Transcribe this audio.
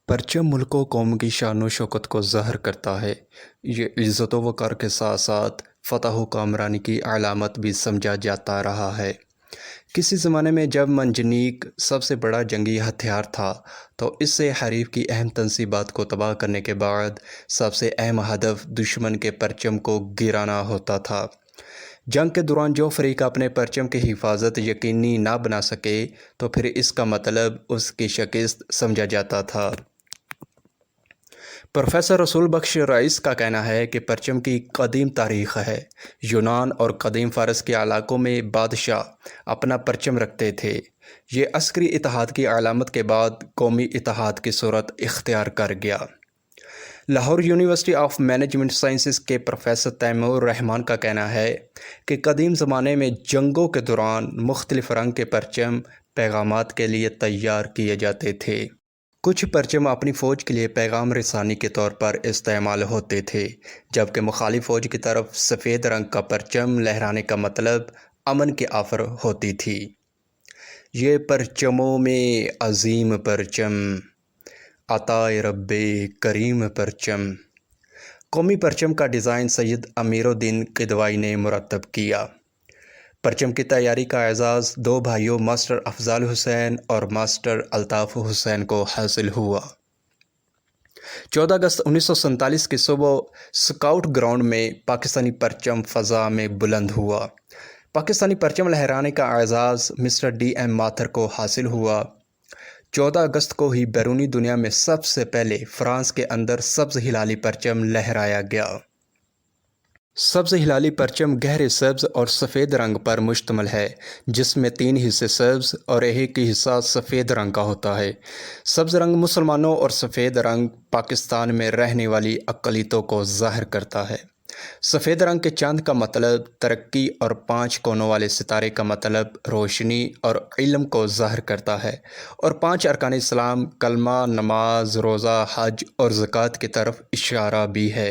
پرچم ملک و قوم کی شان و شوکت کو ظاہر کرتا ہے۔ یہ عزت و وقار کے ساتھ ساتھ فتح و کامرانی کی علامت بھی سمجھا جاتا رہا ہے۔ کسی زمانے میں جب منجنیق سب سے بڑا جنگی ہتھیار تھا تو اس سے حریف کی اہم تنصیبات کو تباہ کرنے کے بعد سب سے اہم ہدف دشمن کے پرچم کو گرانا ہوتا تھا۔ جنگ کے دوران جو فریق اپنے پرچم کی حفاظت یقینی نہ بنا سکے تو پھر اس کا مطلب اس کی شکست سمجھا جاتا تھا۔ پروفیسر رسول بخش رئیس کا کہنا ہے کہ پرچم کی قدیم تاریخ ہے۔ یونان اور قدیم فارس کے علاقوں میں بادشاہ اپنا پرچم رکھتے تھے۔ یہ عسکری اتحاد کی علامت کے بعد قومی اتحاد کی صورت اختیار کر گیا۔ Lahore university of management sciences کے پروفیسر تیمور رحمان کا کہنا ہے کہ قدیم زمانے میں جنگوں کے دوران مختلف رنگ کے پرچم پیغامات کے لیے تیار کیے جاتے تھے۔ کچھ پرچم اپنی فوج کے لیے پیغام رسانی کے طور پر استعمال ہوتے تھے، جبکہ مخالف فوج کی طرف سفید رنگ کا پرچم لہرانے کا مطلب امن کی آفر ہوتی تھی۔ یہ پرچموں میں عظیم پرچم، عطائے رب کریم پرچم، قومی پرچم کا ڈیزائن سید امیر الدین قدوائی نے مرتب کیا۔ پرچم کی تیاری کا اعزاز دو بھائیوں ماسٹر افضال حسین اور ماسٹر الطاف حسین کو حاصل ہوا۔ 14 اگست 1947 کی صبح سکاؤٹ گراؤنڈ میں پاکستانی پرچم فضا میں بلند ہوا۔ پاکستانی پرچم لہرانے کا اعزاز مسٹر ڈی ایم ماتھر کو حاصل ہوا۔ 14 اگست کو ہی بیرونی دنیا میں سب سے پہلے فرانس کے اندر سبز ہلالی پرچم لہرایا گیا۔ سبز ہلالی پرچم گہرے سبز اور سفید رنگ پر مشتمل ہے، جس میں 3 حصے سبز اور ایک حصہ سفید رنگ کا ہوتا ہے۔ سبز رنگ مسلمانوں اور سفید رنگ پاکستان میں رہنے والی اقلیتوں کو ظاہر کرتا ہے۔ سفید رنگ کے چاند کا مطلب ترقی اور 5 کونوں والے ستارے کا مطلب روشنی اور علم کو ظاہر کرتا ہے، اور 5 ارکان اسلام کلمہ، نماز، روزہ، حج اور زکوٰۃ کی طرف اشارہ بھی ہے۔